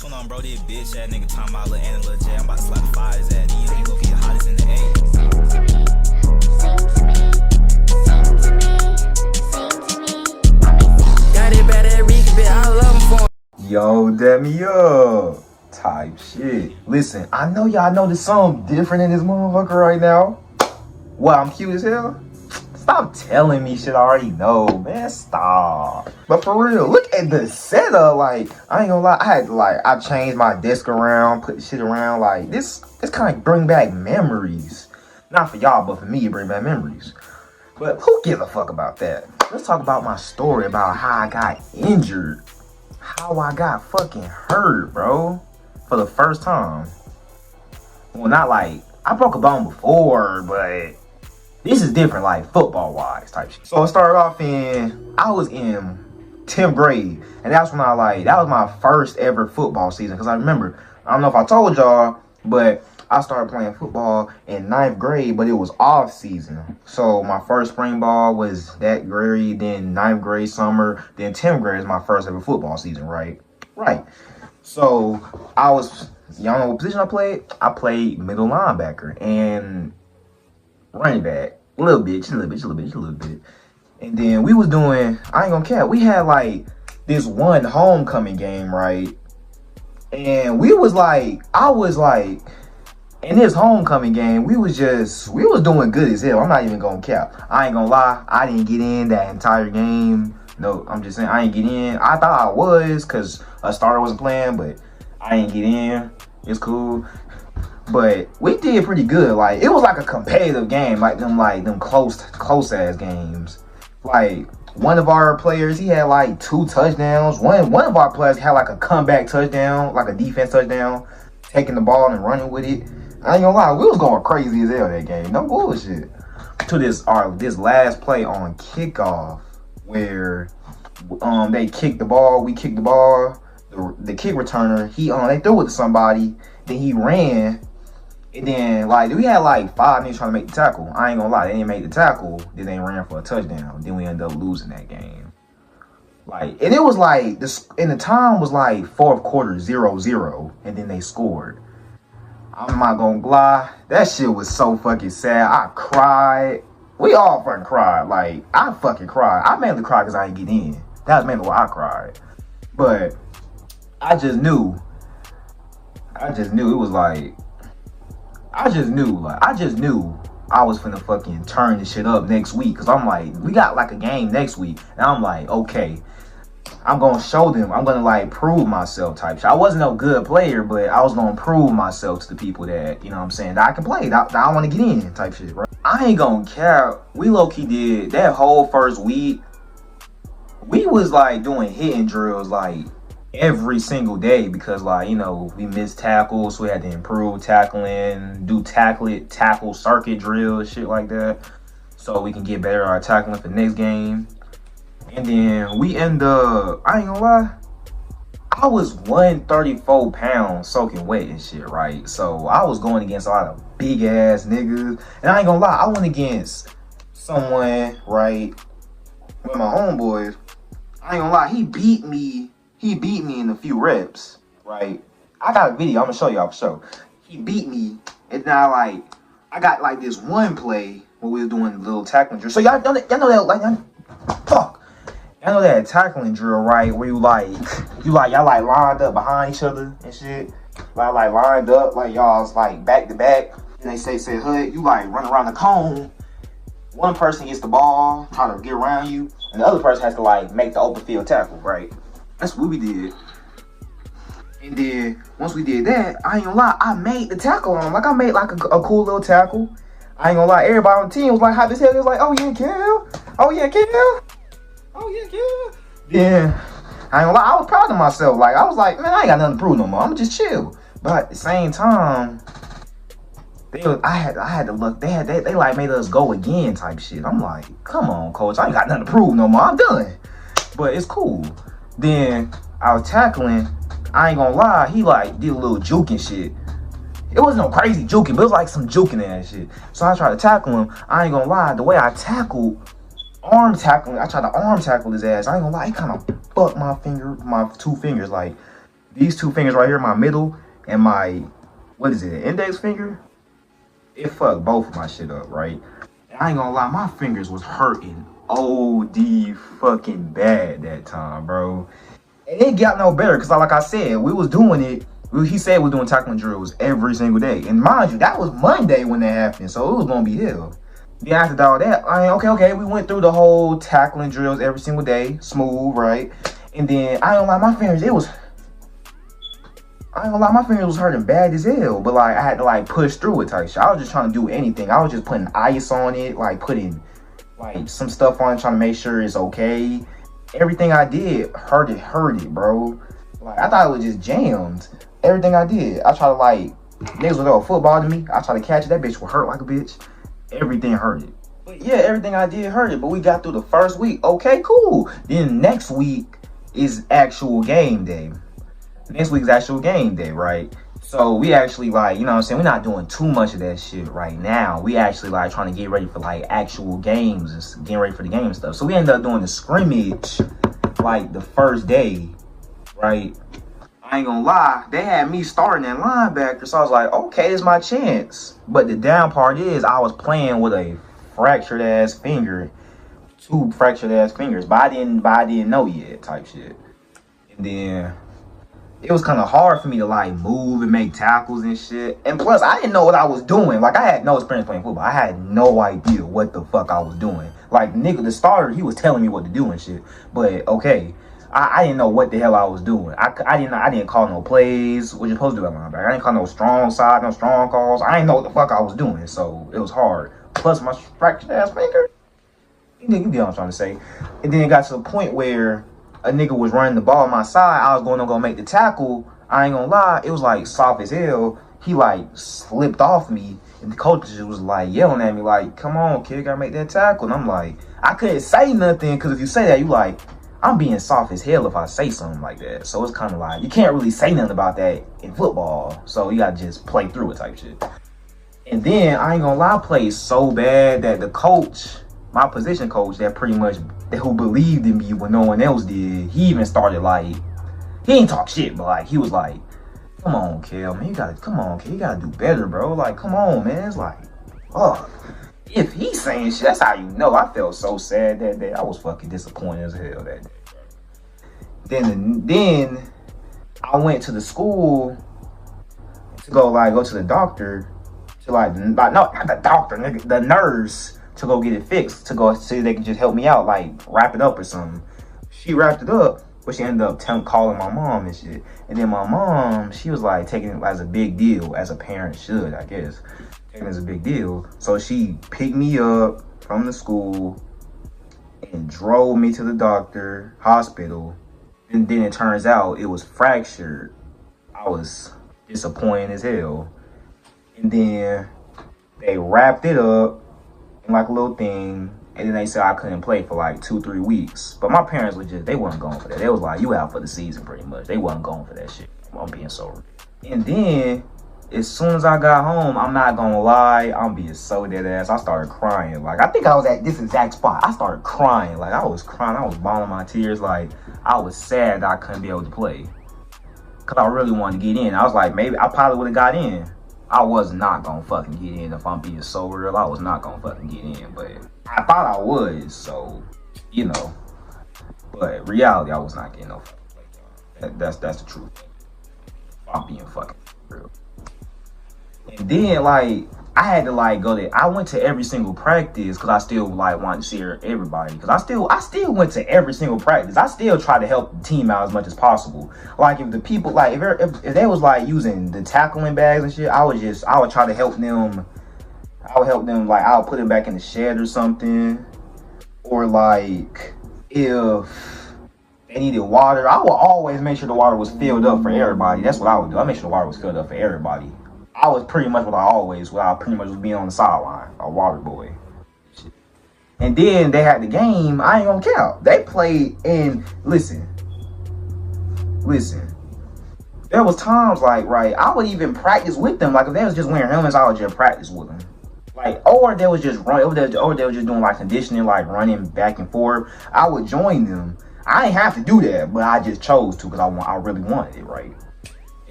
Tune on, bro, this bitch ass nigga talking about Lil Anna, Lil J. I'm about to slap the fire his ass. These niggas go get hottest in the A. Got it bad at Rick, bitch. I love him for. Yo, Demi up type shit. Listen, I know y'all noticed something different in this motherfucker right now. What, I'm cute as hell? Stop telling me shit I already know, man. Stop. But for real, look at the setup. Like, I ain't gonna lie. I changed my desk around, put the shit around. Like, this kind of bring back memories. Not for y'all, but for me, it bring back memories. But who gives a fuck about that? Let's talk about my story about how I got injured. How I got fucking hurt, bro. For the first time. Well, not like, I broke a bone before, but this is different, like football-wise type shit. So it started off I was in 10th grade. And that's when that was my first ever football season. Because I remember, I don't know if I told y'all, but I started playing football in 9th grade, but it was off season. So my first spring ball was that grade, then 9th grade summer, then 10th grade is my first ever football season, right? Right. So y'all know what position I played? I played middle linebacker and running back. A little bit. And then we was doing, I ain't gonna cap, we had like this one homecoming game, right? And I was like, in this homecoming game, we was doing good as hell. I'm not even gonna cap. I ain't gonna lie, I didn't get in that entire game. No, I'm just saying I ain't get in. I thought I was, because a starter wasn't playing, but I ain't get in. It's cool. But we did pretty good. Like, it was like a competitive game, like them close ass games. Like, one of our players, he had like 2 touchdowns. One of our players had like a comeback touchdown, like a defense touchdown, taking the ball and running with it. I ain't gonna lie, we was going crazy as hell that game. No bullshit. To this last play on kickoff, where they kicked the ball, we kicked the ball. The kick returner, they threw it to somebody, then he ran. And then, we had 5 niggas trying to make the tackle. I ain't gonna lie, they didn't make the tackle. Then they ran for a touchdown. Then we ended up losing that game. And it was and the time was 4th quarter, 0-0. And then they scored. I'm not gonna lie, that shit was so fucking sad. I cried. We all fucking cried. I fucking cried. I mainly cried because I didn't get in. That was mainly why I cried. But I just knew it was I just knew I was finna fucking turn this shit up next week. Cause I'm like, we got a game next week. And I'm like, okay, I'm gonna show them. I'm gonna prove myself type shit. I wasn't no good player, but I was gonna prove myself to the people that, you know what I'm saying, that I can play, that I wanna get in type shit, right? I ain't gonna care. We low-key did that whole first week. We was doing hitting drills every single day because we missed tackles, so we had to improve tackling, do tackle circuit drills, shit like that, so we can get better at our tackling for the next game. And then we end up, I ain't gonna lie, I was 134 pounds soaking wet and shit, right? So I was going against a lot of big ass niggas, and I ain't gonna lie, I went against someone, right, with my homeboys. I ain't gonna lie, he beat me in a few reps, right? I got a video, I'm gonna show y'all for sure. He beat me, and now I got this one play where we was doing a little tackling drill. So y'all know that, y'all know that tackling drill, right? Where y'all lined up behind each other and shit. Lined up, y'all's back to back. And they say hood, you run around the cone. One person gets the ball, trying to get around you, and the other person has to make the open field tackle, right? That's what we did. And then once we did that, I ain't gonna lie, I made the tackle on him. I made a cool little tackle. I ain't gonna lie, everybody on the team was hype as hell. They was oh yeah, Kel. Oh yeah, Kel. Oh yeah, Kel. Yeah. I ain't gonna lie, I was proud of myself. I was man, I ain't got nothing to prove no more. I'm just chill. But at the same time, I had to look. They made us go again type shit. I'm come on, coach. I ain't got nothing to prove no more. I'm done. But it's cool. Then I was tackling. I ain't gonna lie, he did a little juking shit. It wasn't no crazy juking, but it was some juking ass shit. So I tried to tackle him. I ain't gonna lie, the way I tackled, I tried to arm tackle his ass. I ain't gonna lie, he kind of fucked my 2 fingers. these two fingers right here, my middle and my, what is it, index finger? It fucked both of my shit up, right? And I ain't gonna lie, my fingers was hurting OD fucking bad that time, bro. And it got no better, because like I said, we was doing it. He said we was doing tackling drills every single day. And mind you, that was Monday when that happened, so it was gonna be hell. Then after all that, okay, we went through the whole tackling drills every single day, smooth, right? And then I don't lie, my fingers, my fingers was hurting bad as hell, but like I had to like push through it type shit. I was just trying to do anything. I was just putting ice on it, like putting like some stuff on it, trying to make sure it's okay. Everything I did hurt it, bro. Like I thought it was just jammed. Everything I did, I tried to like, niggas would throw a football to me. I tried to catch it, that bitch would hurt like a bitch. Everything hurt it. But yeah, everything I did hurt it, but we got through the first week. Okay, cool. Then next week is actual game day. Next week's actual game day, right? So we actually like, you know what I'm saying, we're not doing too much of that shit right now. We actually like trying to get ready for like actual games and getting ready for the game and stuff. So we ended up doing the scrimmage like the first day, right? I ain't gonna lie, they had me starting at linebacker, so I was like, okay, this is my chance. But the down part is I was playing with a fractured ass finger, 2 fractured ass fingers, but I didn't know yet type shit. And then it was kind of hard for me to like move and make tackles and shit. And plus, I didn't know what I was doing. Like, I had no experience playing football. I had no idea what the fuck I was doing. Like, nigga, the starter, he was telling me what to do and shit. But okay, I didn't know what the hell I was doing. I didn't call no plays. What you supposed to do at linebacker? I didn't call no strong side, no strong calls. I didn't know what the fuck I was doing. So it was hard. Plus my fractured ass finger. You get what I'm trying to say. And then it got to the point where a nigga was running the ball on my side. I was going to go make the tackle. I ain't gonna lie, it was like soft as hell. He like slipped off me, and the coach just was like yelling at me like, come on kid, gotta make that tackle. And I'm like, I couldn't say nothing, because if you say that, you like, I'm being soft as hell if I say something like that. So it's kind of like, you can't really say nothing about that in football, so you gotta just play through it type shit. And then I ain't gonna lie, I played so bad that the coach, my position coach, that pretty much, who believed in me when no one else did, he even started like, he ain't talk shit, but like, he was like, come on, Kel, man, you gotta do better, bro. Like, come on, man. It's like, oh, if he's saying shit, that's how you know. I felt so sad that day. I was fucking disappointed as hell that day. Then I went to the school to go to the doctor, to like, no, not the doctor, nigga, the nurse, to go get it fixed, to go see if they can just help me out, like wrap it up or something. She wrapped it up, but she ended up calling my mom and shit. And then my mom, she was like taking it as a big deal, as a parent should, I guess. Taking it as a big deal. So she picked me up from the school and drove me to the hospital. And then it turns out it was fractured. I was disappointed as hell. And then they wrapped it up in like a little thing. And then they said I couldn't play for like 2-3 weeks. But my parents were they wasn't going for that. They was like, you out for the season pretty much. They wasn't going for that shit. I'm being so real. And then, as soon as I got home, I'm not gonna lie, I'm being so dead ass. I started crying. Like, I think I was at this exact spot. I started crying. Like, I was crying. I was bawling my tears. Like, I was sad that I couldn't be able to play. Because I really wanted to get in. I was like, maybe I probably would have got in. I was not gonna fucking get in. If I'm being so real, I was not gonna fucking get in. But I thought I was, so, you know. But reality, I was not getting no fucking play. That's the truth. I'm being fucking real. And then, like, I had to, like, I went to every single practice because I still, like, wanted to see everybody. Because I still went to every single practice. I still tried to help the team out as much as possible. Like, if the people, like, if they was, like, using the tackling bags and shit, I would try to help them. I would help them, like, I would put it back in the shed or something. Or, like, if they needed water, I would always make sure the water was filled up for everybody. That's what I would do. I make sure the water was filled up for everybody. I was pretty much I pretty much was being on the sideline, a water boy. And then they had the game, I ain't gonna count. They played, and listen. There was times like, right, I would even practice with them. Like, if they was just wearing helmets, I would just practice with them. Like, or they was just running, or they were just doing like conditioning, like running back and forth. I would join them. I ain't have to do that, but I just chose to because I really wanted it, right?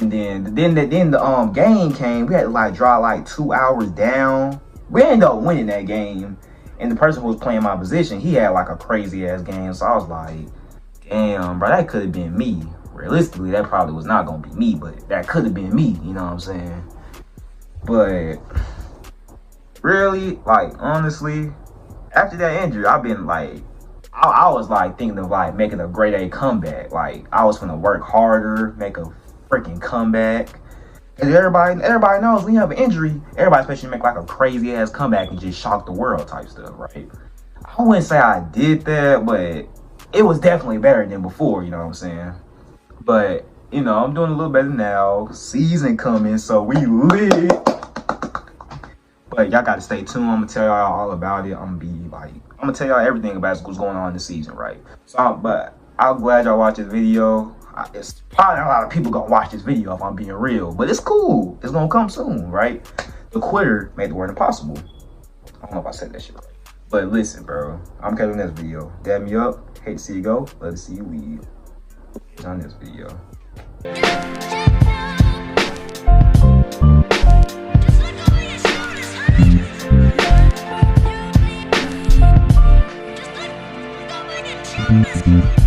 And then the game came. We had to like draw like 2 hours down. We ended up winning that game. And the person who was playing my position, he had like a crazy ass game. So I was like, damn, bro, that could have been me. Realistically, that probably was not gonna be me, but that could have been me, you know what I'm saying? But really, like, honestly, after that injury, I've been like, I was like thinking of like making a grade A comeback. Like, I was gonna work harder, make a freaking comeback. Cause everybody knows when you have an injury, everybody especially make like a crazy ass comeback and just shock the world type stuff, right? I wouldn't say I did that, but it was definitely better than before, you know what I'm saying? But, you know, I'm doing a little better now. Season coming, so we lit. But y'all gotta stay tuned. I'm gonna tell y'all all about it. I'm gonna tell y'all everything about what's going on this season, right? So, but I'm glad y'all watched this video. It's probably not a lot of people gonna watch this video if I'm being real, but it's cool. It's gonna come soon, right? The quitter made the word impossible. I don't know if I said that shit right. But listen, bro, I'm catching this video. Dab me up. Hate to see you go. Love to see you leave. On this video. Just